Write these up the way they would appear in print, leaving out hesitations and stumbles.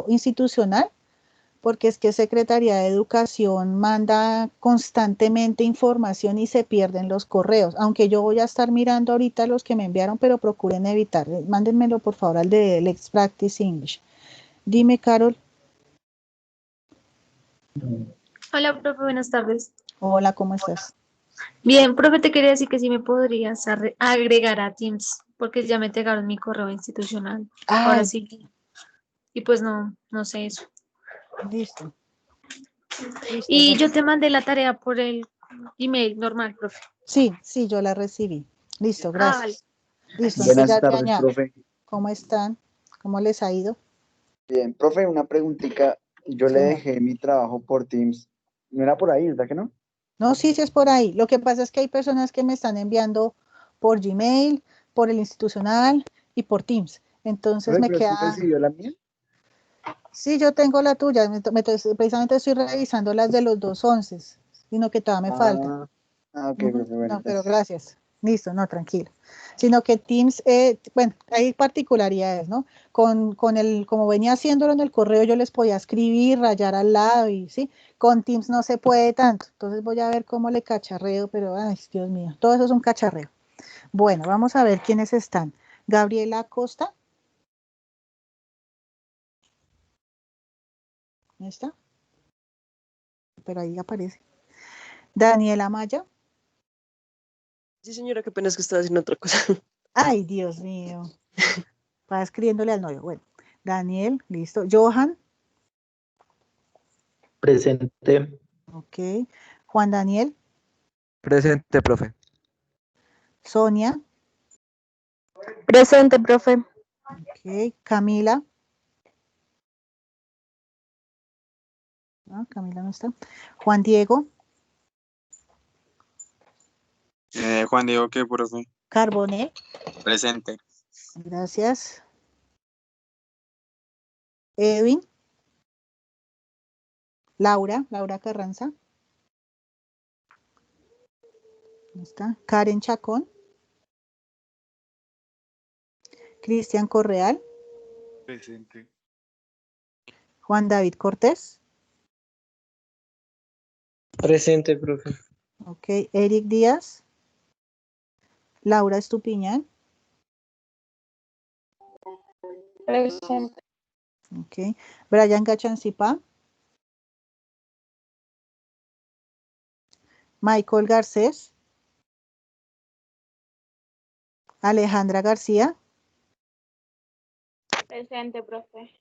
institucional, porque es que Secretaría de Educación manda constantemente información y se pierden los correos, aunque yo voy a estar mirando ahorita los que me enviaron, pero procuren evitar, mándenmelo por favor al de Let's Practice English. Dime, Carol. Hola, profe, buenas tardes. Hola, ¿cómo estás? Bien, profe, te quería decir que si me podrías agregar a Teams, porque ya me entregaron mi correo institucional. Ahora Ay, sí. Y pues no sé eso. listo, listo. Y yo te mandé la tarea por el email normal, profe. Sí, yo la recibí. Listo, Vale. gracias. Listo, entonces Buenas ya te tardes, añado. profe. ¿Cómo están? ¿Cómo les ha ido? Bien, profe, una preguntita. Yo le Señor. dejé mi trabajo por Teams. No era por ahí, ¿verdad que no? No, sí es por ahí. Lo que pasa es que hay personas que me están enviando por Gmail, por el institucional y por Teams. Entonces Profe, me pero sí queda, recibió la mía. sí, yo tengo la tuya, precisamente estoy revisando las de los 211, sino que todavía me faltan. Ok, profe, bueno, No, pero gracias. gracias. Listo, no, tranquilo. Sino que Teams, bueno, hay particularidades, ¿no? Con el, como venía haciéndolo en el correo, yo les podía escribir, rayar al lado y sí, con Teams no se puede tanto. Entonces voy a ver cómo le cacharreo, pero ay, Dios mío, todo eso es un cacharreo. Bueno, vamos a ver quiénes están. Gabriela Acosta. ¿No está? Pero ahí aparece. Daniela Maya. Sí, señora, qué pena es que estaba haciendo otra cosa. Ay, Dios mío. Va escribiéndole al novio. Bueno, Daniel, listo. Johan. Presente. Ok. Juan Daniel. Presente, profe. Sonia. Presente, profe. Ok. Camila. No, Camila no está. Juan Diego. Juan Diego, ¿qué, profe? Carboné. Presente. Gracias. Edwin. Laura Carranza. ¿No está? Karen Chacón. Cristian Correal. Presente. Juan David Cortés. Presente, profe. Ok. Eric Díaz. Laura Estupiñán. Presente. Ok. Brian Gachancipá. Michael Garcés. Alejandra García. Presente, profe.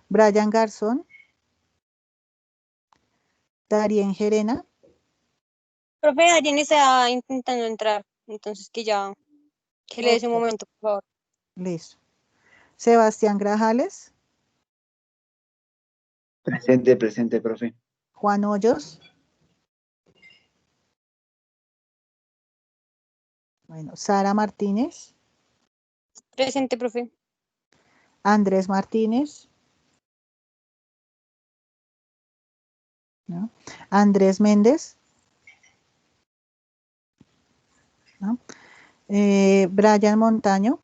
Brian Garzón. Darien Gerena. Profe, Ariane está intentando entrar, entonces que le dé un Ok, momento, por favor. listo. Sebastián Grajales. Presente, profe. Juan Hoyos. Bueno, Sara Martínez. Presente, profe. Andrés Martínez. ¿No? Andrés Méndez. ¿No? Brian Montaño.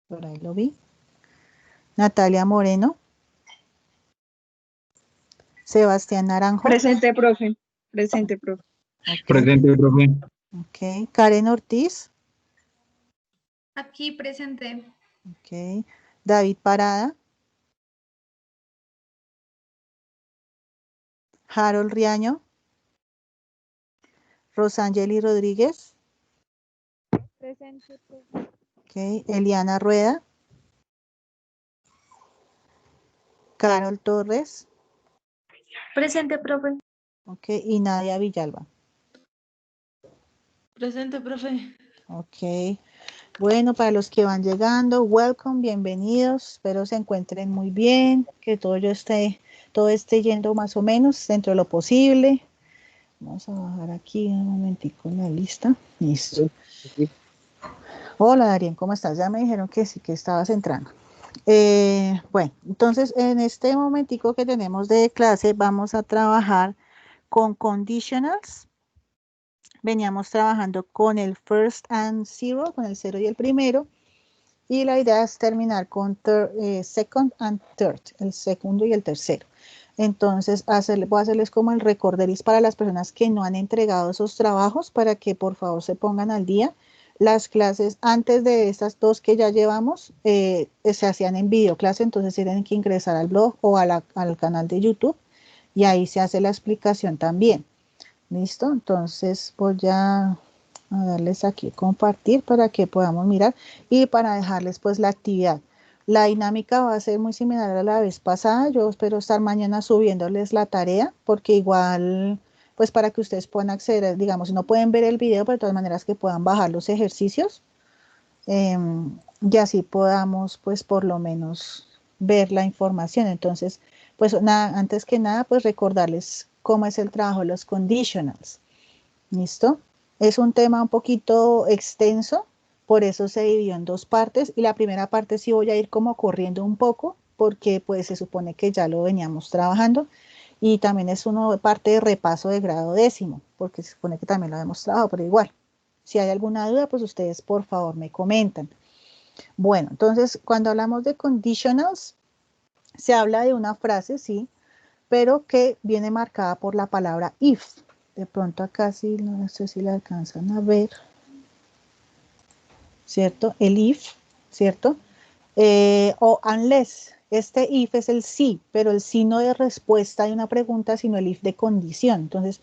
Por ahí lo vi. Natalia Moreno. Sebastián Naranjo. Presente, profe. Presente, profe. Okay. Presente, profe. Ok. Karen Ortiz. Aquí presente. Ok. David Parada. Harold Riaño. Rosangeli Rodríguez. Presente, profe. Ok. Eliana Rueda. Carol Torres. Presente, profe. Ok. Y Nadia Villalba. Presente, profe. Ok. Bueno, para los que van llegando, welcome, bienvenidos. Espero se encuentren muy bien, que todo esté yendo más o menos dentro de lo posible. Vamos a bajar aquí un momentico en la lista. Listo. Hola, Darien, ¿cómo estás? Ya me dijeron que sí, que estabas entrando. Bueno, entonces en este momentico que tenemos de clase vamos a trabajar con conditionals. Veníamos trabajando con el first and zero, con el cero y el primero. y la idea es terminar con second and third, el segundo y el tercero. Entonces voy a hacerles como el recorderis para las personas que no han entregado esos trabajos para que por favor se pongan al día. Las clases antes de estas dos que ya llevamos se hacían en videoclase, entonces tienen que ingresar al blog o al canal de YouTube y ahí se hace la explicación también. ¿Listo? Entonces voy a darles aquí compartir para que podamos mirar y para dejarles pues la actividad. La dinámica va a ser muy similar a la vez pasada. Yo espero estar mañana subiéndoles la tarea porque igual pues para que ustedes puedan acceder, digamos, si no pueden ver el video, pero de todas maneras que puedan bajar los ejercicios y así podamos pues por lo menos ver la información. Entonces, pues nada, antes que nada, pues recordarles cómo es el trabajo de los conditionals. ¿Listo? Es un tema un poquito extenso, por eso se dividió en dos partes y la primera parte sí voy a ir como corriendo un poco porque pues se supone que ya lo veníamos trabajando y también es una parte de repaso de grado décimo porque se supone que también lo hemos trabajado, pero igual, si hay alguna duda pues ustedes por favor me comentan. Bueno, entonces cuando hablamos de conditionals se habla de una frase, sí, pero que viene marcada por la palabra if. De pronto acá sí, no sé si la alcanzan a ver, ¿cierto? El if, ¿cierto? O unless, este if es el sí, pero el sí no de respuesta de una pregunta, sino el if de condición. Entonces,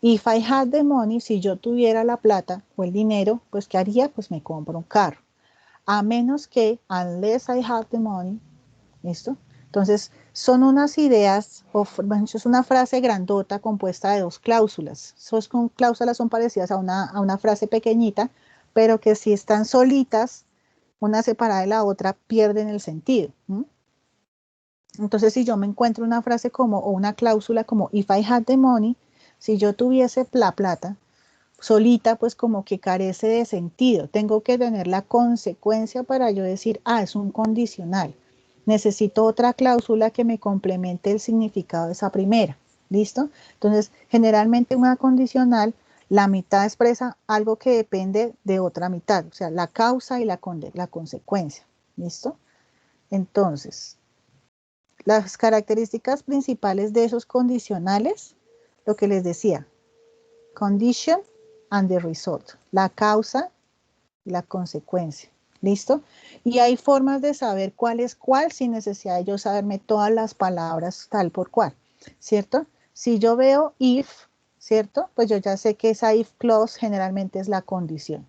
if I had the money, si yo tuviera la plata o el dinero, pues ¿qué haría? Pues me compro un carro. A menos que, unless I have the money, ¿listo? Entonces, son unas ideas, es una frase grandota compuesta de dos cláusulas. Esas cláusulas son parecidas a una frase pequeñita, pero que si están solitas, una separada de la otra, pierden el sentido. Entonces, si yo me encuentro una frase como, o una cláusula como, if I had the money, si yo tuviese la plata, solita, pues como que carece de sentido. Tengo que tener la consecuencia para yo decir, es un condicional. Necesito otra cláusula que me complemente el significado de esa primera. ¿Listo? Entonces, generalmente una condicional, la mitad expresa algo que depende de otra mitad, o sea, la causa y la consecuencia. ¿Listo? Entonces, las características principales de esos condicionales, lo que les decía, condition and the result, la causa y la consecuencia. ¿Listo? Y hay formas de saber cuál es cuál sin necesidad de yo saberme todas las palabras tal por cual, ¿cierto? Si yo veo if, ¿cierto? Pues yo ya sé que esa if clause generalmente es la condición.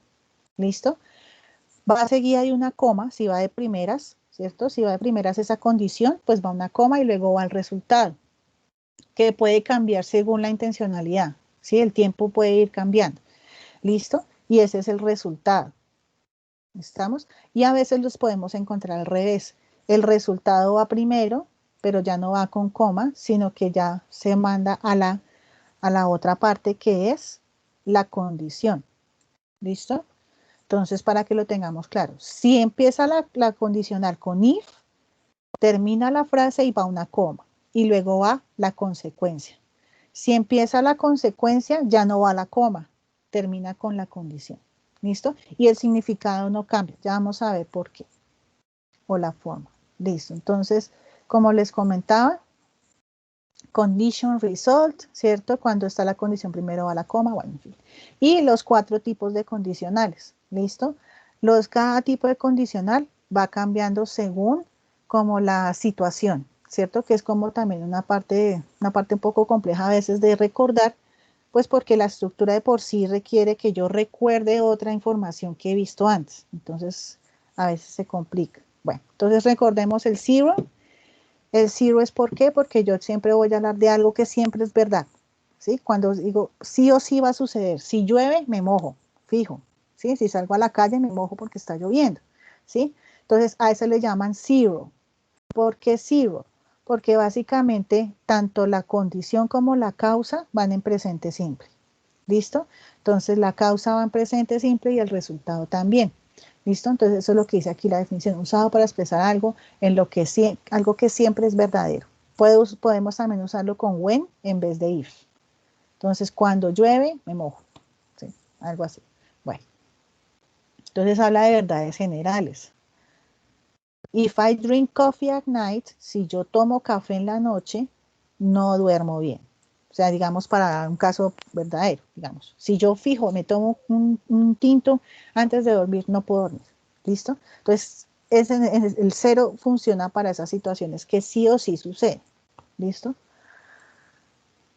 ¿Listo? Va a seguir ahí una coma, si va de primeras, ¿cierto? Si va de primeras esa condición, pues va una coma y luego va el resultado, que puede cambiar según la intencionalidad, ¿sí? El tiempo puede ir cambiando. ¿Listo? Y ese es el resultado. ¿Estamos? Y a veces los podemos encontrar al revés. El resultado va primero, pero ya no va con coma, sino que ya se manda a la otra parte que es la condición. ¿Listo? Entonces, para que lo tengamos claro, si empieza la condicional con if, termina la frase y va una coma, y luego va la consecuencia. Si empieza la consecuencia, ya no va la coma, termina con la condición. ¿Listo? Y el significado no cambia. Ya vamos a ver por qué. O la forma. Listo. Entonces, como les comentaba, condition result, ¿cierto? Cuando está la condición primero va la coma, bueno, en fin. Y los 4 tipos de condicionales. ¿Listo? Cada tipo de condicional va cambiando según como la situación, ¿cierto? Que es como también una parte un poco compleja a veces de recordar, pues porque la estructura de por sí requiere que yo recuerde otra información que he visto antes. Entonces, a veces se complica. Bueno, entonces recordemos el zero. El zero es ¿por qué? Porque yo siempre voy a hablar de algo que siempre es verdad. ¿Sí? Cuando digo sí o sí va a suceder. Si llueve, me mojo, fijo. ¿Sí? Si salgo a la calle, me mojo porque está lloviendo. ¿Sí? Entonces, a eso le llaman zero. ¿Por qué zero? Porque básicamente tanto la condición como la causa van en presente simple. ¿Listo? Entonces la causa va en presente simple y el resultado también. ¿Listo? Entonces eso es lo que dice aquí la definición, usado para expresar algo en lo que algo que siempre es verdadero. Podemos también usarlo con when en vez de if. Entonces cuando llueve me mojo. ¿Sí? Algo así. Bueno. Entonces habla de verdades generales. If I drink coffee at night, si yo tomo café en la noche, no duermo bien. O sea, digamos, para un caso verdadero, digamos. Si yo fijo, me tomo un tinto antes de dormir, no puedo dormir. ¿Listo? Entonces, el cero funciona para esas situaciones que sí o sí suceden. ¿Listo?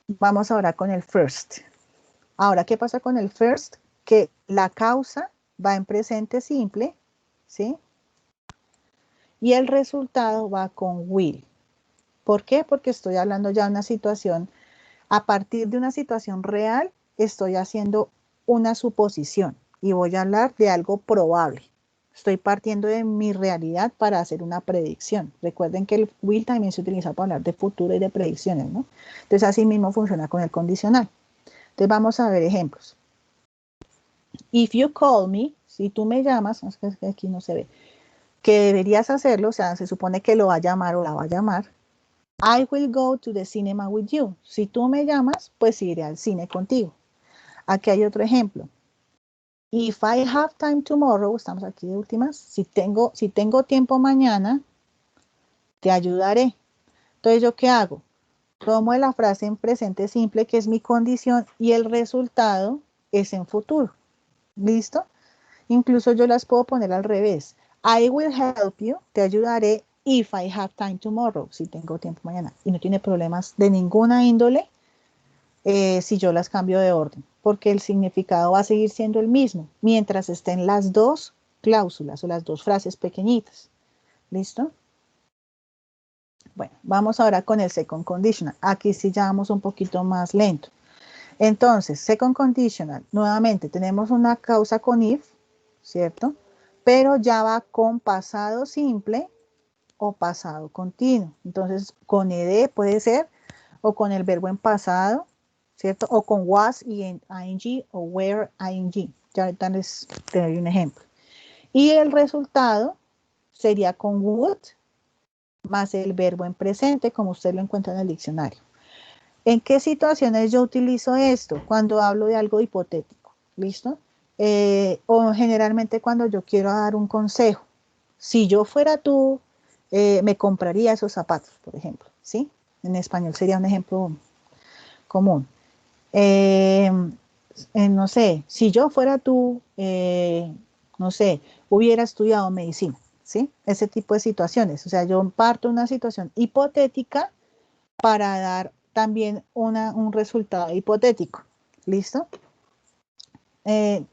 Vamos ahora con el first. Ahora, ¿qué pasa con el first? Que la causa va en presente simple, ¿sí? Y el resultado va con will. ¿Por qué? Porque estoy hablando ya de una situación, a partir de una situación real, estoy haciendo una suposición y voy a hablar de algo probable. Estoy partiendo de mi realidad para hacer una predicción. Recuerden que el will también se utiliza para hablar de futuro y de predicciones, ¿no? Entonces, así mismo funciona con el condicional. Entonces, vamos a ver ejemplos. If you call me, si tú me llamas, es que aquí no se ve, que deberías hacerlo, o sea, se supone que lo va a llamar o la va a llamar. I will go to the cinema with you. Si tú me llamas, pues iré al cine contigo. Aquí hay otro ejemplo. If I have time tomorrow, estamos aquí de últimas, si tengo tiempo mañana, te ayudaré. Entonces, ¿yo qué hago? Tomo la frase en presente simple, que es mi condición, y el resultado es en futuro. ¿Listo? Incluso yo las puedo poner al revés. I will help you, te ayudaré, if I have time tomorrow, si tengo tiempo mañana. Y no tiene problemas de ninguna índole si yo las cambio de orden, porque el significado va a seguir siendo el mismo, mientras estén las dos cláusulas o las dos frases pequeñitas. ¿Listo? Bueno, vamos ahora con el second conditional. Aquí sí ya vamos un poquito más lento. Entonces, second conditional, nuevamente tenemos una causa con if, ¿cierto? Pero ya va con pasado simple o pasado continuo. Entonces, con ed puede ser, o con el verbo en pasado, ¿cierto? O con was y en ing o were ing. Ya ahorita les doy un ejemplo. Y el resultado sería con would más el verbo en presente, como usted lo encuentra en el diccionario. ¿En qué situaciones yo utilizo esto? Cuando hablo de algo hipotético, ¿listo? O generalmente cuando yo quiero dar un consejo. Si yo fuera tú, me compraría esos zapatos, por ejemplo, ¿sí? En español sería un ejemplo común. No sé, si yo fuera tú, no sé, hubiera estudiado medicina, ¿sí? Ese tipo de situaciones. O sea, yo parto una situación hipotética para dar también un resultado hipotético. ¿Listo?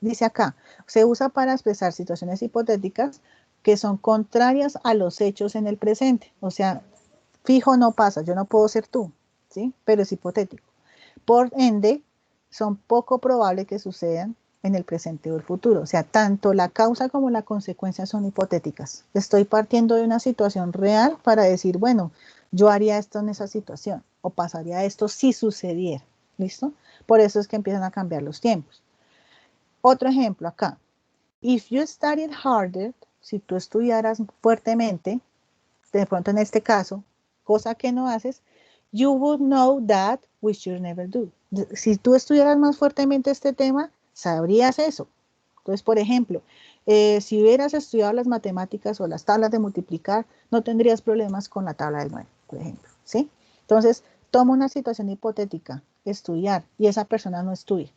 Dice acá, se usa para expresar situaciones hipotéticas que son contrarias a los hechos en el presente. O sea, fijo no pasa, yo no puedo ser tú, ¿sí? Pero es hipotético. Por ende, son poco probables que sucedan en el presente o el futuro. O sea, tanto la causa como la consecuencia son hipotéticas. Estoy partiendo de una situación real para decir, bueno, yo haría esto en esa situación o pasaría esto si sucediera. ¿Listo? Por eso es que empiezan a cambiar los tiempos. Otro ejemplo acá. If you studied harder, si tú estudiaras fuertemente, de pronto en este caso, cosa que no haces, you would know that we should never do. Si tú estudiaras más fuertemente este tema, sabrías eso. Entonces, por ejemplo, si hubieras estudiado las matemáticas o las tablas de multiplicar, no tendrías problemas con la tabla del 9, por ejemplo, ¿sí? Entonces, toma una situación hipotética, estudiar, y esa persona no estudia,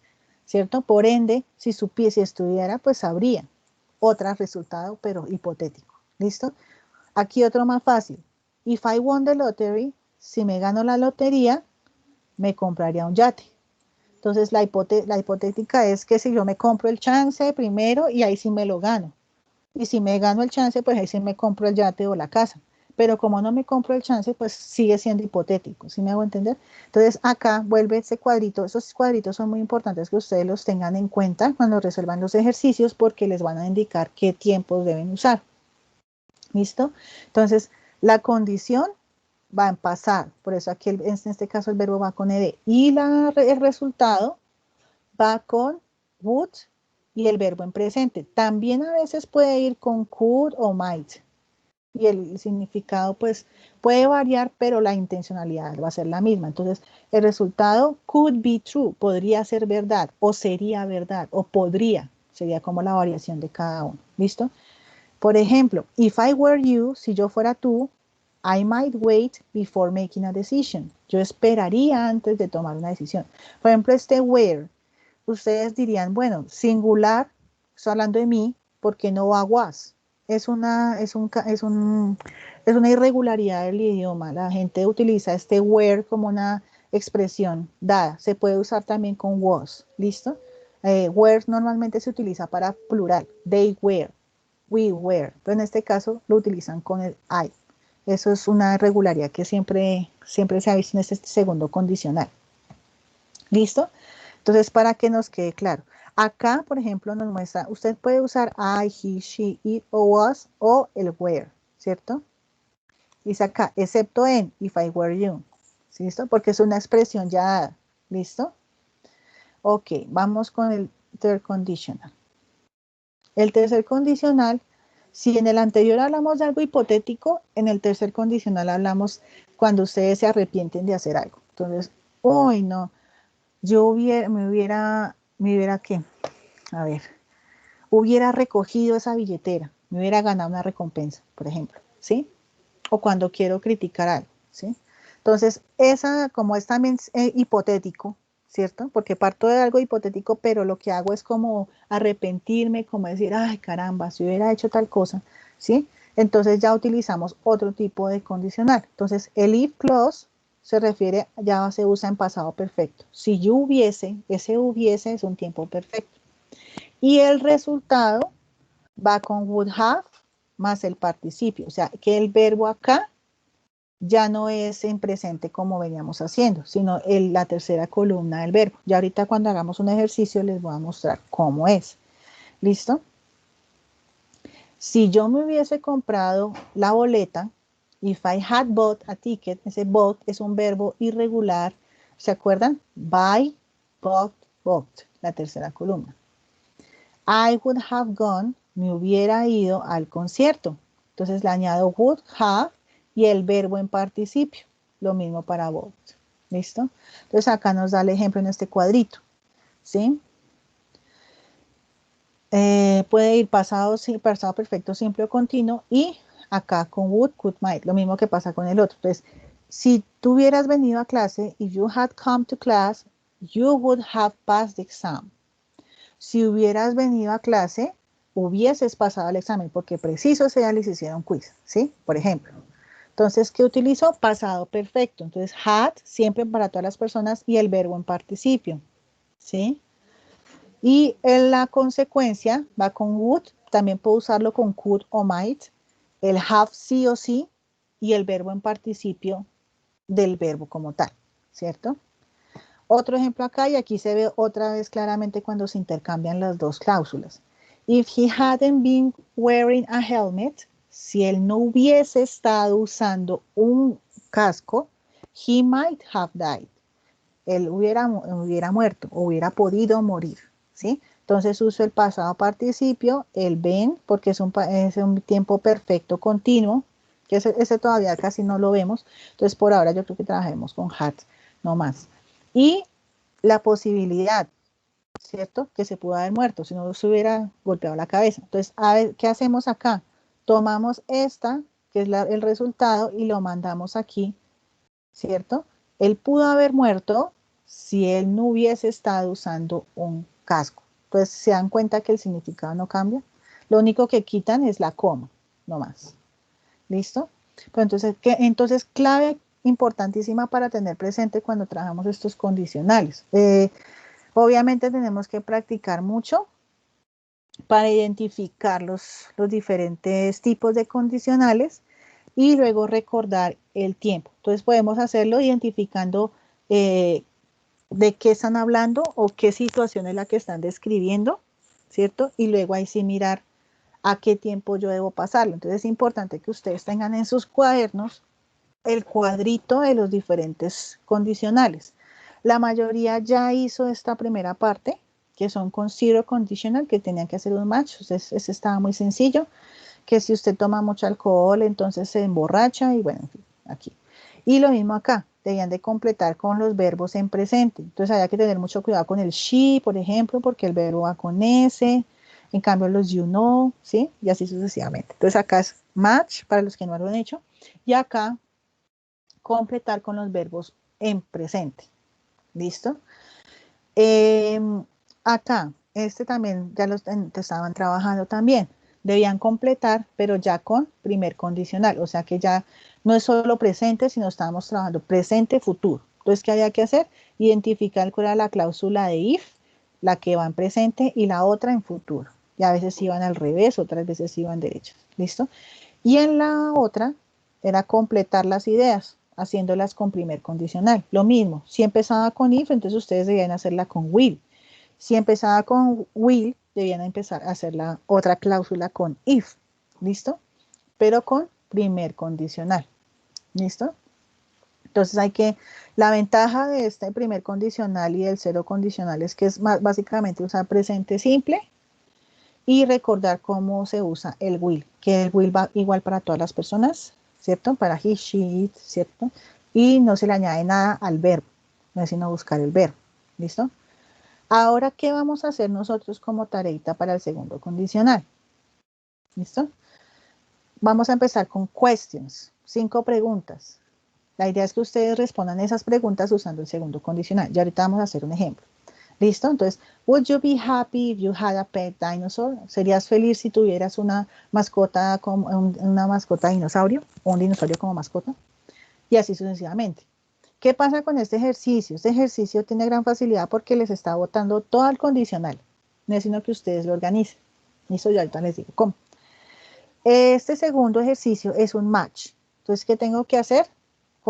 ¿cierto? Por ende, si estudiara, pues sabría otro resultado, pero hipotético, ¿listo? Aquí otro más fácil. If I won the lottery, si me gano la lotería, me compraría un yate. Entonces, la hipotética es que si yo me compro el chance primero y ahí sí me lo gano. Y si me gano el chance, pues ahí sí me compro el yate o la casa. Pero como no me compro el chance, pues sigue siendo hipotético. ¿Sí me hago entender? Entonces, acá vuelve ese cuadrito. Esos cuadritos son muy importantes que ustedes los tengan en cuenta cuando resuelvan los ejercicios porque les van a indicar qué tiempos deben usar. ¿Listo? Entonces, la condición va en pasar, por eso aquí en este caso el verbo va con ed, y el resultado va con would y el verbo en presente. También a veces puede ir con could o might, y el significado pues puede variar, pero la intencionalidad va a ser la misma. Entonces, el resultado could be true, podría ser verdad, o sería verdad, o podría, sería como la variación de cada uno. ¿Listo? Por ejemplo, if I were you, si yo fuera tú, I might wait before making a decision. Yo esperaría antes de tomar una decisión. Por ejemplo, este were, ustedes dirían, bueno, singular, estoy hablando de mí, ¿por qué no va was? Es una irregularidad del idioma. La gente utiliza este were como una expresión dada. Se puede usar también con was, ¿listo? Were normalmente se utiliza para plural. They were, we were. Pero en este caso lo utilizan con el I. Eso es una irregularidad que siempre se ha visto en este segundo condicional. ¿Listo? Entonces, para que nos quede claro. Acá, por ejemplo, nos muestra, usted puede usar I, he, she, it o was o el were, ¿cierto? Dice acá, excepto en if I were you. ¿Listo? Porque es una expresión ya dada. ¿Listo? Ok, vamos con el third conditional. El tercer condicional, si en el anterior hablamos de algo hipotético, en el tercer condicional hablamos cuando ustedes se arrepienten de hacer algo. Entonces, uy, no, yo me hubiera ¿qué? A ver, hubiera recogido esa billetera, me hubiera ganado una recompensa, por ejemplo, ¿sí? O cuando quiero criticar algo, ¿sí? Entonces, esa, como es también hipotético, ¿cierto? Porque parto de algo hipotético, pero lo que hago es como arrepentirme, como decir, ay, caramba, si hubiera hecho tal cosa, ¿sí? Entonces ya utilizamos otro tipo de condicional. Entonces, el if clause se refiere, ya se usa en pasado perfecto. Si yo hubiese, ese hubiese es un tiempo perfecto. Y el resultado va con would have más el participio. O sea, que el verbo acá ya no es en presente como veníamos haciendo, sino la tercera columna del verbo. Ya ahorita cuando hagamos un ejercicio les voy a mostrar cómo es. ¿Listo? Si yo me hubiese comprado la boleta, if I had bought a ticket, ese bought es un verbo irregular. ¿Se acuerdan? Buy, bought, bought, la tercera columna. I would have gone, me hubiera ido al concierto. Entonces le añado would have y el verbo en participio. Lo mismo para bought. ¿Listo? Entonces acá nos da el ejemplo en este cuadrito. ¿Sí? Puede ir pasado perfecto, simple o continuo. Y acá con would, could, might. Lo mismo que pasa con el otro. Entonces, si tú hubieras venido a clase, if you had come to class, you would have passed the exam. Si hubieras venido a clase, hubieses pasado el examen, porque preciso sea les hicieron quiz, ¿sí? Por ejemplo. Entonces, ¿qué utilizo? Pasado perfecto. Entonces, had, siempre para todas las personas, y el verbo en participio, ¿sí? Y en la consecuencia va con would, también puedo usarlo con could o might, el have sí o sí, y el verbo en participio del verbo como tal, ¿cierto? Otro ejemplo acá, y aquí se ve otra vez claramente cuando se intercambian las dos cláusulas. If he hadn't been wearing a helmet, si él no hubiese estado usando un casco, he might have died. Él hubiera muerto, o hubiera podido morir, ¿sí? Entonces uso el pasado participio, el been, porque es un tiempo perfecto continuo, que ese todavía casi no lo vemos. Entonces por ahora yo creo que trabajemos con had, no más. Y la posibilidad, ¿cierto? Que se pudo haber muerto si no se hubiera golpeado la cabeza. Entonces, a ver, ¿qué hacemos acá? Tomamos esta, que es el resultado, y lo mandamos aquí, ¿cierto? Él pudo haber muerto si él no hubiese estado usando un casco. Pues se dan cuenta que el significado no cambia. Lo único que quitan es la coma, no más. ¿Listo? Pero entonces, clave importantísima para tener presente cuando trabajamos estos condicionales. Obviamente tenemos que practicar mucho para identificar los diferentes tipos de condicionales y luego recordar el tiempo. Entonces podemos hacerlo identificando de qué están hablando o qué situación es la que están describiendo, ¿cierto? Y luego ahí sí mirar a qué tiempo yo debo pasarlo. Entonces es importante que ustedes tengan en sus cuadernos el cuadrito de los diferentes condicionales. La mayoría ya hizo esta primera parte, que son con zero conditional, que tenían que hacer un match. Entonces, ese estaba muy sencillo, que si usted toma mucho alcohol, entonces se emborracha, y bueno, en fin, aquí. Y lo mismo acá, debían de completar con los verbos en presente. Entonces, había que tener mucho cuidado con el she, por ejemplo, porque el verbo va con S. En cambio, los you know, ¿sí? Y así sucesivamente. Entonces, acá es match para los que no lo han hecho. Y acá, completar con los verbos en presente. ¿Listo? Acá, este también ya los estaban trabajando también. Debían completar, pero ya con primer condicional. O sea que ya no es solo presente, sino estábamos trabajando presente, futuro. Entonces, ¿qué había que hacer? Identificar cuál era la cláusula de if, la que va en presente y la otra en futuro. Y a veces iban al revés, otras veces iban derechas. ¿Listo? Y en la otra era completar las ideas, haciéndolas con primer condicional. Lo mismo, si empezaba con if, entonces ustedes debían hacerla con will. Si empezaba con will, debían empezar a hacer la otra cláusula con if. ¿Listo? Pero con primer condicional. ¿Listo? Entonces la ventaja de este primer condicional y del cero condicional es que es básicamente usar presente simple y recordar cómo se usa el will, que el will va igual para todas las personas, ¿cierto? Para he, she, it, ¿cierto? Y no se le añade nada al verbo, no es sino buscar el verbo, ¿listo? Ahora, ¿qué vamos a hacer nosotros como tareita para el segundo condicional? ¿Listo? Vamos a empezar con questions, 5 preguntas. La idea es que ustedes respondan esas preguntas usando el segundo condicional. Y ahorita vamos a hacer un ejemplo. ¿Listo? Entonces, would you be happy if you had a pet dinosaur? ¿Serías feliz si tuvieras una mascota dinosaurio o un dinosaurio como mascota? Y así sucesivamente. ¿Qué pasa con este ejercicio? Este ejercicio tiene gran facilidad porque les está botando todo el condicional. No es sino que ustedes lo organicen. Listo, yo ahorita les digo cómo. Este segundo ejercicio es un match. Entonces, ¿qué tengo que hacer?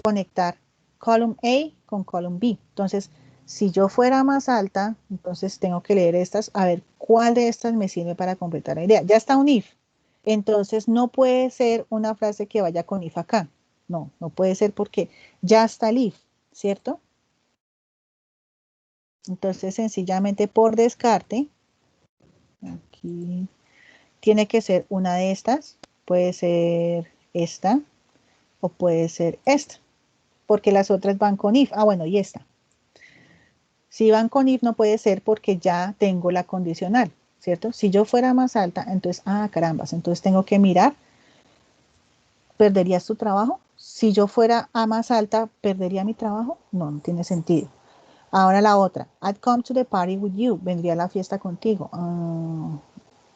Conectar column A con column B. Entonces, si yo fuera más alta, entonces tengo que leer estas, a ver cuál de estas me sirve para completar la idea. Ya está un if. Entonces, no puede ser una frase que vaya con if acá. No, no puede ser porque ya está el if, ¿cierto? Entonces, sencillamente por descarte, aquí tiene que ser una de estas. Puede ser esta o puede ser esta, porque las otras van con if. Ah, bueno, y esta. Si van con if no puede ser porque ya tengo la condicional, ¿cierto? Si yo fuera más alta, entonces, carambas, entonces tengo que mirar, ¿perderías tu trabajo? Si yo fuera a más alta, ¿perdería mi trabajo? No, no tiene sentido. Ahora la otra, I'd come to the party with you, vendría a la fiesta contigo.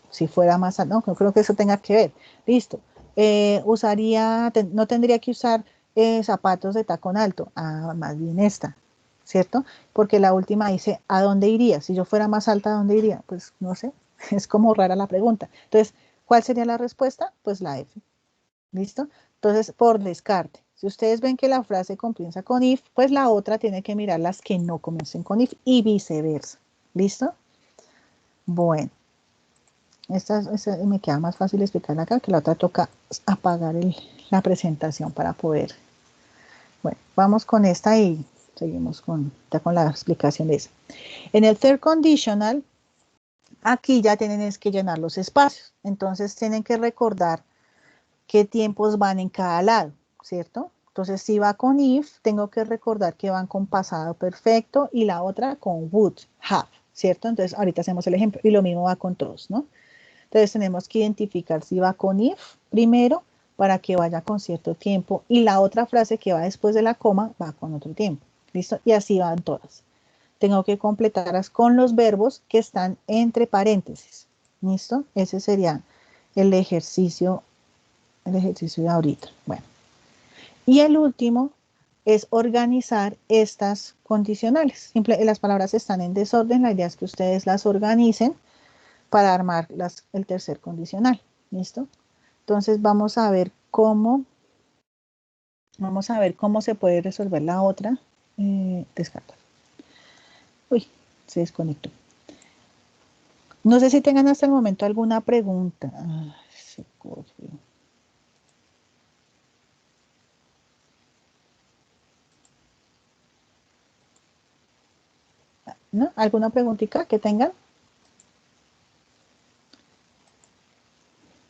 Si fuera más alta, no creo que eso tenga que ver. Listo. No tendría que usar zapatos de tacón alto. Más bien esta. ¿Cierto? Porque la última dice, ¿a dónde iría? Si yo fuera más alta, ¿a dónde iría? Pues no sé, es como rara la pregunta. Entonces, ¿cuál sería la respuesta? Pues la F. ¿Listo? Entonces, por descarte. Si ustedes ven que la frase comienza con if, pues la otra tiene que mirar las que no comiencen con if y viceversa. ¿Listo? Bueno. Esta me queda más fácil explicarla acá, que la otra toca apagar la presentación para poder. Bueno, vamos con esta y seguimos ya con la explicación de esa. En el third conditional, aquí ya tienen que llenar los espacios. Entonces tienen que recordar qué tiempos van en cada lado, ¿cierto? Entonces si va con if, tengo que recordar que van con pasado perfecto y la otra con would, have, ¿cierto? Entonces ahorita hacemos el ejemplo y lo mismo va con todos, ¿no? Entonces tenemos que identificar si va con if primero para que vaya con cierto tiempo y la otra frase que va después de la coma va con otro tiempo. ¿Listo? Y así van todas. Tengo que completarlas con los verbos que están entre paréntesis. ¿Listo? Ese sería el ejercicio de ahorita. Bueno. Y el último es organizar estas condicionales. Las palabras están en desorden. La idea es que ustedes las organicen para armar el tercer condicional. ¿Listo? Entonces vamos a ver cómo se puede resolver la otra. Descartar. Uy, se desconectó. No sé si tengan hasta el momento alguna pregunta. Se corrió. ¿No? ¿Alguna preguntita que tengan?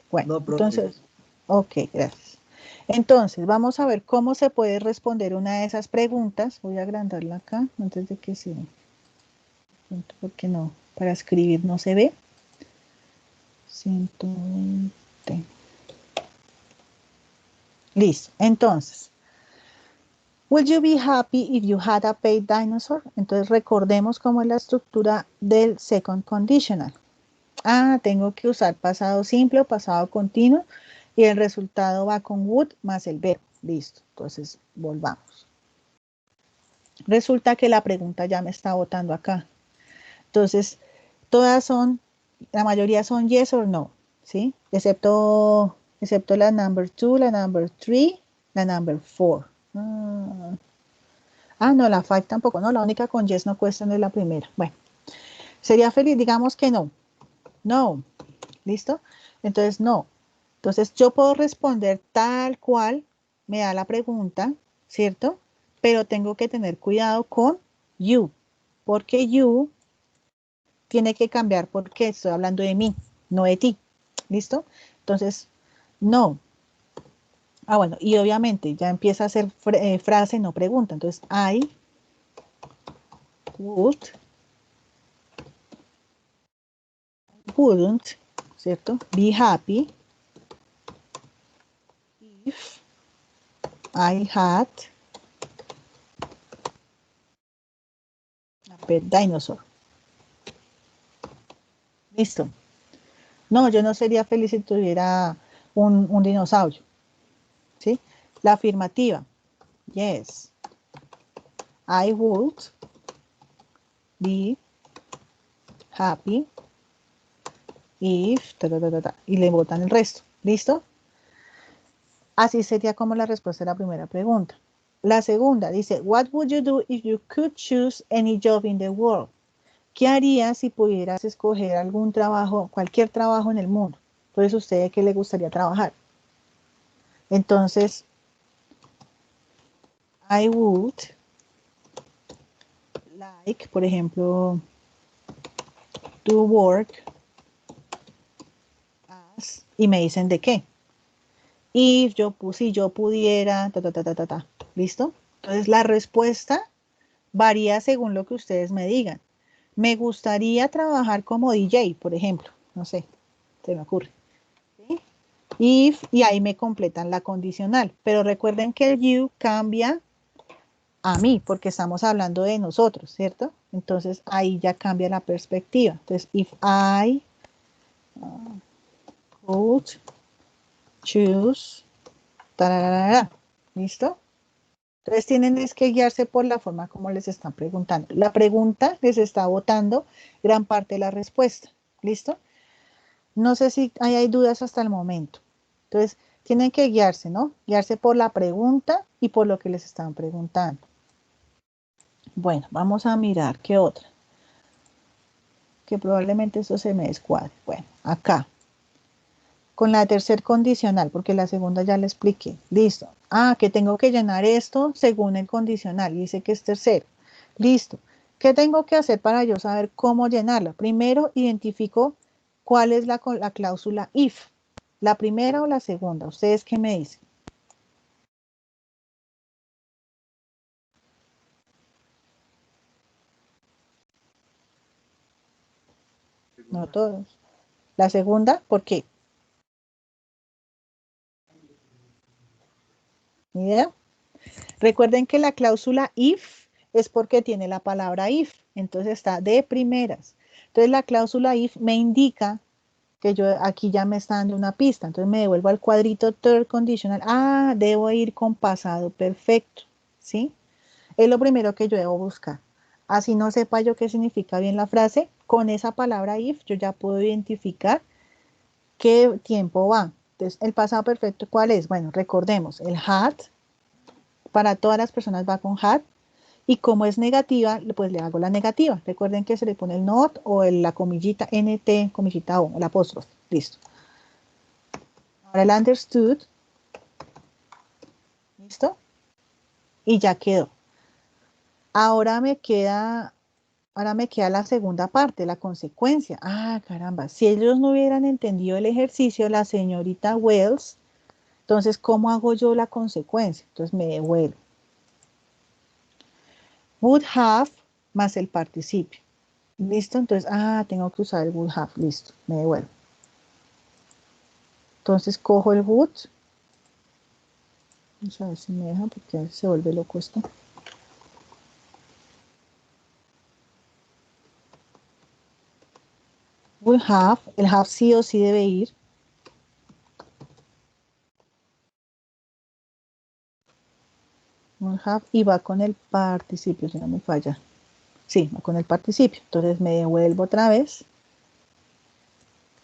Bueno, no, entonces, ok, gracias. Entonces, vamos a ver cómo se puede responder una de esas preguntas. Voy a agrandarla acá antes de que se... Porque no, para escribir no se ve. 120. Listo. Entonces, will you be happy if you had a pet dinosaur? Entonces, recordemos cómo es la estructura del second conditional. Ah, tengo que usar pasado simple o pasado continuo y el resultado va con would más el verbo. Listo. Entonces, volvamos. Resulta que la pregunta ya me está botando acá. Entonces, todas son, la mayoría son yes or no, ¿sí? Excepto la number 2, la number 3, la number 4. No, la 5 tampoco, no, la única con yes no cuesta es la primera. Bueno, sería feliz, digamos que no. No, ¿listo? Entonces, no. Entonces, yo puedo responder tal cual me da la pregunta, ¿cierto? Pero tengo que tener cuidado con you, porque you tiene que cambiar porque estoy hablando de mí, no de ti. ¿Listo? Entonces, no. Bueno, y obviamente ya empieza a ser frase, no pregunta. Entonces, I wouldn't, ¿cierto? Be happy if I had a pet dinosaur. Listo. No, yo no sería feliz si tuviera un dinosaurio. ¿Sí? La afirmativa. Yes. I would be happy if... y le botan el resto. ¿Listo? Así sería como la respuesta a la primera pregunta. La segunda dice, what would you do if you could choose any job in the world? ¿Qué harías si pudieras escoger algún trabajo, cualquier trabajo en el mundo? Entonces, ¿usted qué le gustaría trabajar? Entonces, I would like, por ejemplo, to work as, y me dicen de qué. If si yo pudiera, ¿listo? Entonces, la respuesta varía según lo que ustedes me digan. Me gustaría trabajar como DJ, por ejemplo. No sé, se me ocurre. ¿Sí? If, y ahí me completan la condicional. Pero recuerden que el you cambia a mí, porque estamos hablando de nosotros, ¿cierto? Entonces, ahí ya cambia la perspectiva. Entonces, if I could choose, ¿listo? Entonces, tienen es que guiarse por la forma como les están preguntando. La pregunta les está botando gran parte de la respuesta, ¿listo? No sé si hay dudas hasta el momento. Entonces, tienen que guiarse, ¿no? Guiarse por la pregunta y por lo que les están preguntando. Bueno, vamos a mirar qué otra. Que probablemente esto se me descuadre. Bueno, acá. Con la tercer condicional, porque la segunda ya la expliqué. Listo. Que tengo que llenar esto según el condicional. Y dice que es tercero. Listo. ¿Qué tengo que hacer para yo saber cómo llenarla? Primero, identifico cuál es la cláusula if. ¿La primera o la segunda? ¿Ustedes qué me dicen? No todos. ¿La segunda? ¿Por qué? ¿Ni idea? Recuerden que la cláusula if es porque tiene la palabra if. Entonces está de primeras. Entonces la cláusula if me indica que yo aquí ya me está dando una pista. Entonces me devuelvo al cuadrito third conditional. Debo ir con pasado perfecto. ¿Sí? Es lo primero que yo debo buscar. Así no sepa yo qué significa bien la frase, con esa palabra if yo ya puedo identificar qué tiempo va. Entonces, el pasado perfecto, ¿cuál es? Bueno, recordemos, el had, para todas las personas va con had, y como es negativa, pues le hago la negativa. Recuerden que se le pone el not o la comillita nt, comillita o, el apóstrofe. Listo. Ahora el understood. ¿Listo? Y ya quedó. Ahora me queda la segunda parte, la consecuencia. Caramba, si ellos no hubieran entendido el ejercicio, la señorita Wells, entonces, ¿cómo hago yo la consecuencia? Entonces me devuelvo. Would have más el participio. ¿Listo? Entonces, tengo que usar el would have. Listo, me devuelvo. Entonces cojo el would. Vamos a ver si me deja porque a veces se vuelve loco esto. Will have, el have sí o sí debe ir. Will have y va con el participio, si no me falla. Sí, va con el participio. Entonces me devuelvo otra vez.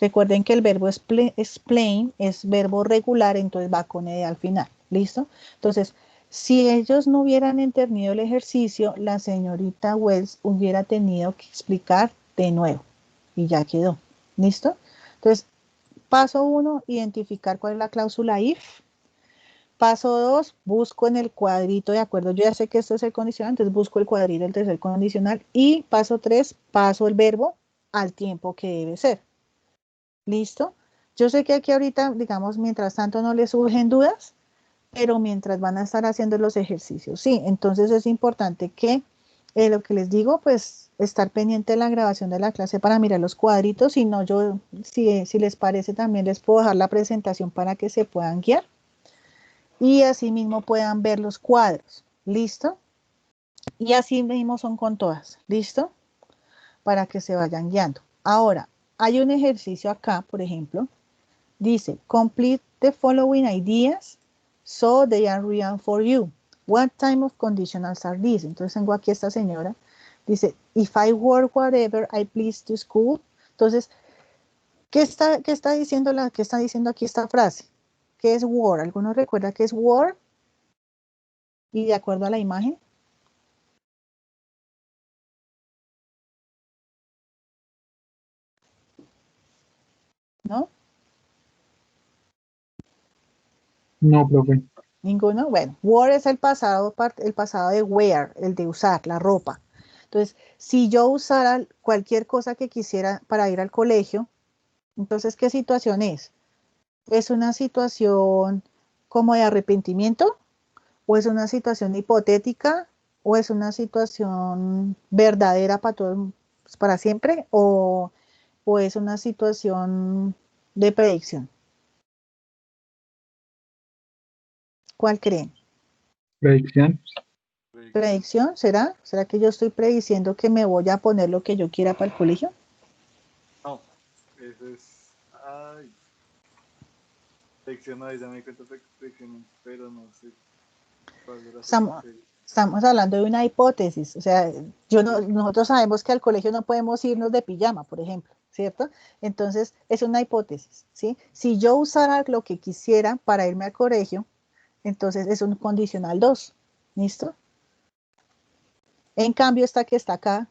Recuerden que el verbo explain es verbo regular, entonces va con ed al final. ¿Listo? Entonces, si ellos no hubieran entendido el ejercicio, la señorita Wells hubiera tenido que explicar de nuevo. Y ya quedó. ¿Listo? Entonces, paso 1, identificar cuál es la cláusula if. Paso 2, busco en el cuadrito, de acuerdo, yo ya sé que esto es el condicional, entonces busco el cuadrito del tercer condicional. Y paso 3, paso el verbo al tiempo que debe ser. ¿Listo? Yo sé que aquí ahorita, digamos, mientras tanto no les surgen dudas, pero mientras van a estar haciendo los ejercicios, sí. Entonces es importante que, lo que les digo, pues, estar pendiente de la grabación de la clase para mirar los cuadritos. Si no, yo, si les parece, también les puedo dejar la presentación para que se puedan guiar. Y así mismo puedan ver los cuadros. ¿Listo? Y así mismo son con todas. ¿Listo? Para que se vayan guiando. Ahora, hay un ejercicio acá, por ejemplo. Dice, complete the following ideas so they are real for you. What time of conditionals are these? Entonces tengo aquí a esta señora. Dice, if I work whatever I please to school. Entonces, ¿qué está diciendo aquí esta frase? ¿Qué es were? ¿Alguno recuerda qué es were? Y de acuerdo a la imagen. ¿No? No, profe. Ninguno. Bueno, were es el pasado de wear, el de usar, la ropa. Entonces, si yo usara cualquier cosa que quisiera para ir al colegio, entonces, ¿qué situación es? ¿Es una situación como de arrepentimiento? ¿O es una situación hipotética? ¿O es una situación verdadera para todo, para siempre? ¿O es una situación de predicción? ¿Cuál creen? Predicción. ¿Predicción? ¿Será? ¿Será que yo estoy prediciendo que me voy a poner lo que yo quiera para el colegio? No, eso es. Ay. Predicción, no, ya me di cuenta de predicción, pero no sé cuál de las Estamos, otras. estamos hablando de una hipótesis. O sea, nosotros sabemos que al colegio no podemos irnos de pijama, por ejemplo, ¿cierto? Entonces, es una hipótesis, ¿sí? Si yo usara lo que quisiera para irme al colegio, entonces es un condicional 2. ¿Listo? En cambio, esta que está acá,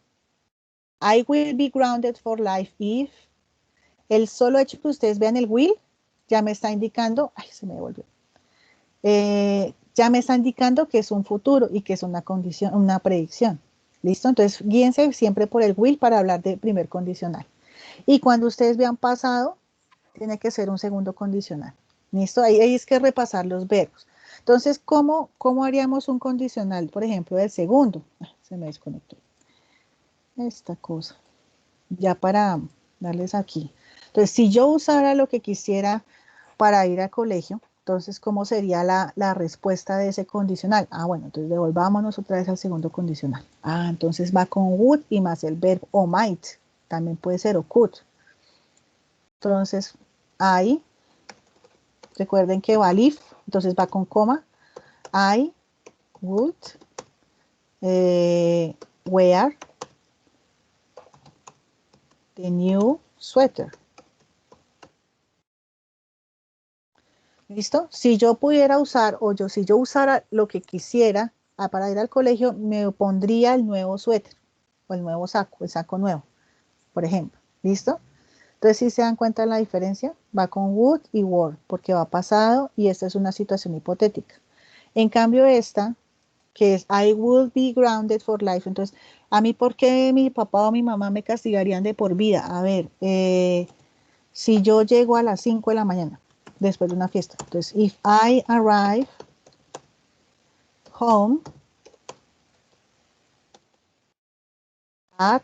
I will be grounded for life if. El solo hecho que ustedes vean el will ya me está indicando, ay, se me devolvió. Ya me está indicando que es un futuro y que es una condición, una predicción. ¿Listo? Entonces, guíense siempre por el will para hablar de primer condicional. Y cuando ustedes vean pasado, tiene que ser un segundo condicional. ¿Listo? Ahí es que repasar los verbos. Entonces, ¿cómo haríamos un condicional, por ejemplo, del segundo? Se me desconectó esta cosa. Ya para darles aquí. Entonces, si yo usara lo que quisiera para ir al colegio, entonces, ¿cómo sería la respuesta de ese condicional? Ah, bueno, entonces devolvámonos otra vez al segundo condicional. Ah, entonces va con would y más el verbo o might. También puede ser o could. Entonces, I, recuerden que va if, entonces va con coma. I would wear the new sweater. ¿Listo? Si yo pudiera usar, si yo usara lo que quisiera para ir al colegio, me pondría el nuevo suéter o el nuevo saco, el saco nuevo, por ejemplo. ¿Listo? Entonces, si se dan cuenta de la diferencia, va con would y were, porque va pasado y esta es una situación hipotética. En cambio, esta, que es I will be grounded for life, entonces, ¿a mí por qué mi papá o mi mamá me castigarían de por vida? A ver, si yo llego a las 5 de la mañana, después de una fiesta. Entonces, if I arrive home at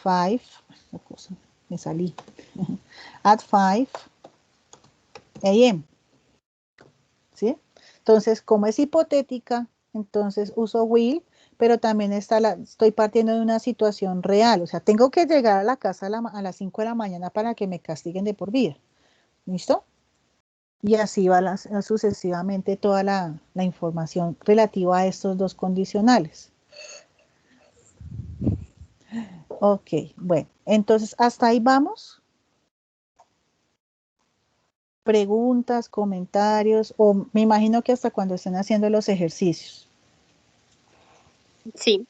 5, me salí, at 5 AM, ¿sí? Entonces, como es hipotética, entonces uso will, pero también estoy partiendo de una situación real, o sea, tengo que llegar a la casa a las 5 de la mañana para que me castiguen de por vida, ¿listo? Y así va sucesivamente toda la información relativa a estos dos condicionales. Ok, bueno, entonces hasta ahí vamos. Preguntas, comentarios, o me imagino que hasta cuando estén haciendo los ejercicios. Sí.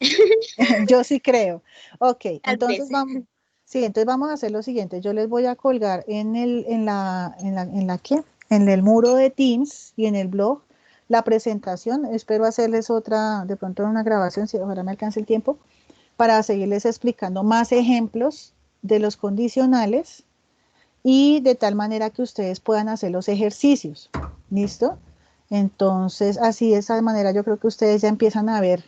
Yo sí creo. Ok, Tal entonces vez. vamos. Sí, entonces vamos a hacer lo siguiente. Yo les voy a colgar en el muro de Teams y en el blog la presentación. Espero hacerles otra, de pronto una grabación, si ojalá me alcance el tiempo, para seguirles explicando más ejemplos de los condicionales y de tal manera que ustedes puedan hacer los ejercicios. ¿Listo? Entonces, así de esa manera yo creo que ustedes ya empiezan a ver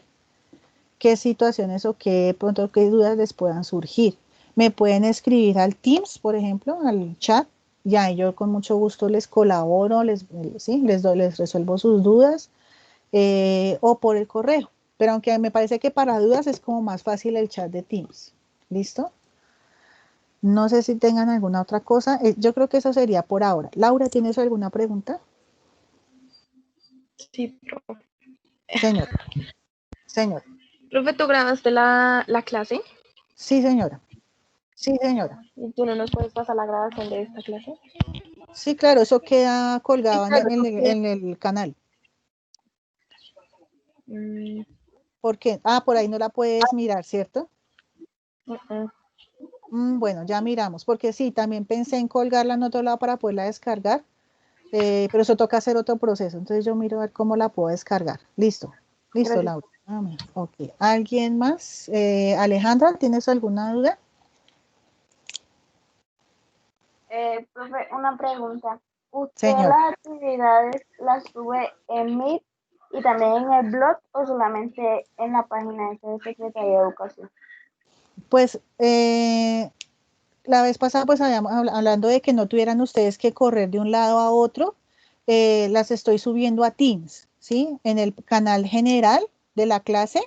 qué situaciones o qué pronto qué dudas les puedan surgir. Me pueden escribir al Teams, por ejemplo, al chat, y ahí yo con mucho gusto les colaboro, les resuelvo sus dudas, o por el correo. Pero aunque me parece que para dudas es como más fácil el chat de Teams. ¿Listo? No sé si tengan alguna otra cosa. Yo creo que eso sería por ahora. Laura, ¿tienes alguna pregunta? Sí, profe. Señor. Señor. Profe, ¿tú grabaste la clase? Sí, señora. Sí, señora. ¿Y tú no nos puedes pasar la grabación de esta clase? Sí, claro, eso queda colgado Claro, en el canal. Mm, ¿Por qué? Ah, por ahí no la puedes mirar, ¿cierto? uh-uh. Bueno, ya miramos, porque sí, también pensé en colgarla en otro lado para poderla descargar, pero eso toca hacer otro proceso. Entonces yo miro a ver cómo la puedo descargar. Listo, listo, Gracias. Laura. Ok. ¿Alguien más? Alejandra, ¿tienes alguna duda? Profe, una pregunta. ¿Usted Señor. las actividades las sube en Meet y también en el blog o solamente en la página de Secretaría de Educación? Pues la vez pasada, pues hablando de que no tuvieran ustedes que correr de un lado a otro, las estoy subiendo a Teams, ¿sí? En el canal general de la clase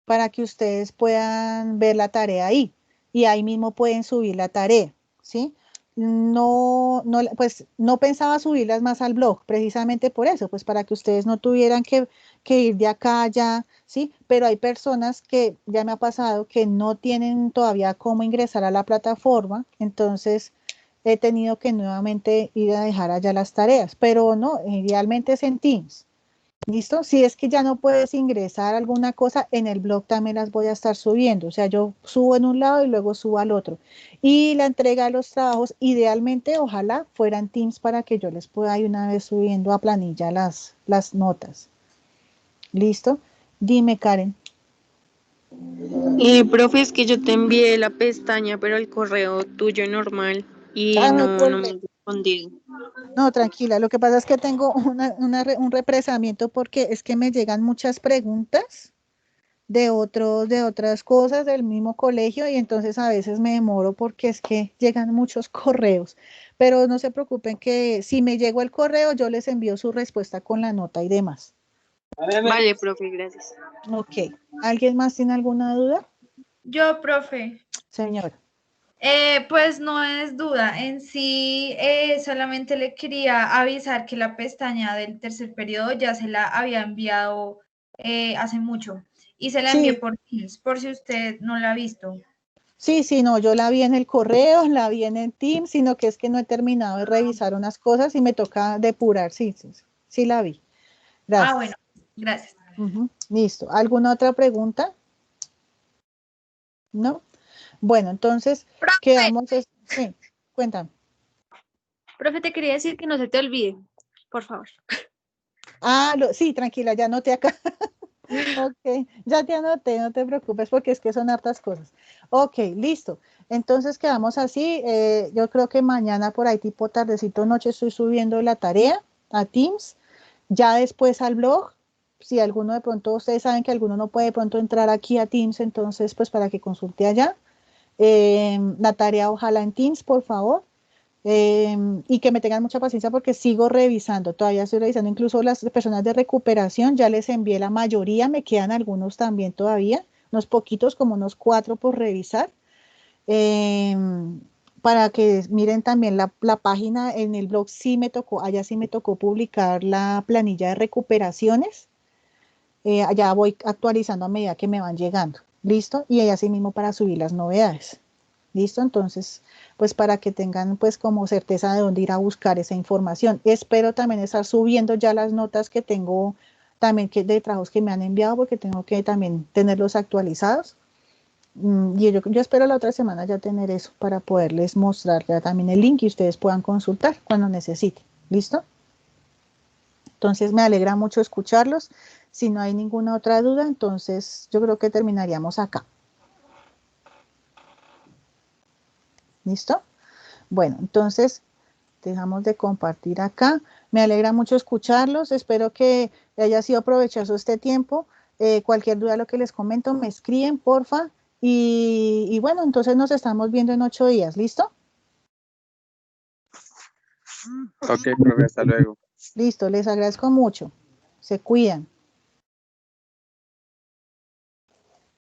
para que ustedes puedan ver la tarea ahí y ahí mismo pueden subir la tarea, ¿sí? Pues no pensaba subirlas más al blog, precisamente por eso, pues para que ustedes no tuvieran que ir de acá a allá, ¿sí? Pero hay personas que ya me ha pasado que no tienen todavía cómo ingresar a la plataforma, entonces he tenido que nuevamente ir a dejar allá las tareas, pero no, idealmente es en Teams. ¿Listo? Si es que ya no puedes ingresar alguna cosa, en el blog también las voy a estar subiendo. O sea, yo subo en un lado y luego subo al otro. Y la entrega de los trabajos, idealmente, ojalá fueran Teams para que yo les pueda ir una vez subiendo a planilla las notas. ¿Listo? Dime, Karen. Profe, es que yo te envié la pestaña, pero el correo tuyo normal y No hay no me problema. has respondido. No, tranquila. Lo que pasa es que tengo un represamiento porque es que me llegan muchas preguntas de otras cosas del mismo colegio y entonces a veces me demoro porque es que llegan muchos correos, pero no se preocupen que si me llegó el correo yo les envío su respuesta con la nota y demás. Vale, profe, gracias. Ok, ¿alguien más tiene alguna duda? Yo, profe. Señora. Pues no es duda, en sí solamente le quería avisar que la pestaña del tercer periodo ya se la había enviado hace mucho y se la envié Sí, por Teams, por si usted no la ha visto. sí, no, yo la vi en el correo, la vi en el Teams, sino que es que no he terminado de revisar unas cosas y me toca depurar, sí la vi. Ah, bueno, Gracias. gracias. Listo. ¿Alguna otra pregunta? ¿No? Bueno, entonces Profe, quedamos, sí, cuéntame. profe, te quería decir que no se te olvide, por favor. Ah, sí, tranquila, ya anoté acá. Ok, ya te anoté, no te preocupes porque es que son hartas cosas. Ok, listo. Entonces quedamos así. Yo creo que mañana por ahí tipo tardecito noche estoy subiendo la tarea a Teams, ya después al blog. Si alguno de pronto, ustedes saben que alguno no puede de pronto entrar aquí a Teams, entonces pues para que consulte allá. La tarea ojalá en Teams, por favor. Y que me tengan mucha paciencia porque sigo revisando, todavía estoy revisando, incluso las personas de recuperación, ya les envié la mayoría, me quedan algunos también todavía, unos poquitos, como unos 4 por revisar, para que miren también la página en el blog, allá sí me tocó publicar la planilla de recuperaciones, allá voy actualizando a medida que me van llegando, ¿listo? Y allá sí mismo para subir las novedades. ¿Listo? Entonces, pues para que tengan pues como certeza de dónde ir a buscar esa información. Espero también estar subiendo ya las notas que tengo también de trabajos que me han enviado porque tengo que también tenerlos actualizados. Y yo espero la otra semana ya tener eso para poderles mostrar ya también el link y ustedes puedan consultar cuando necesiten. ¿Listo? Entonces me alegra mucho escucharlos. Si no hay ninguna otra duda, entonces yo creo que terminaríamos acá. ¿Listo? Bueno, entonces dejamos de compartir acá. Me alegra mucho escucharlos. Espero que haya sido provechoso este tiempo. Cualquier duda, lo que les comento, me escriben, porfa. Y bueno, entonces nos estamos viendo en 8 días. ¿Listo? Ok, profe, hasta luego. Listo, les agradezco mucho. Se cuidan.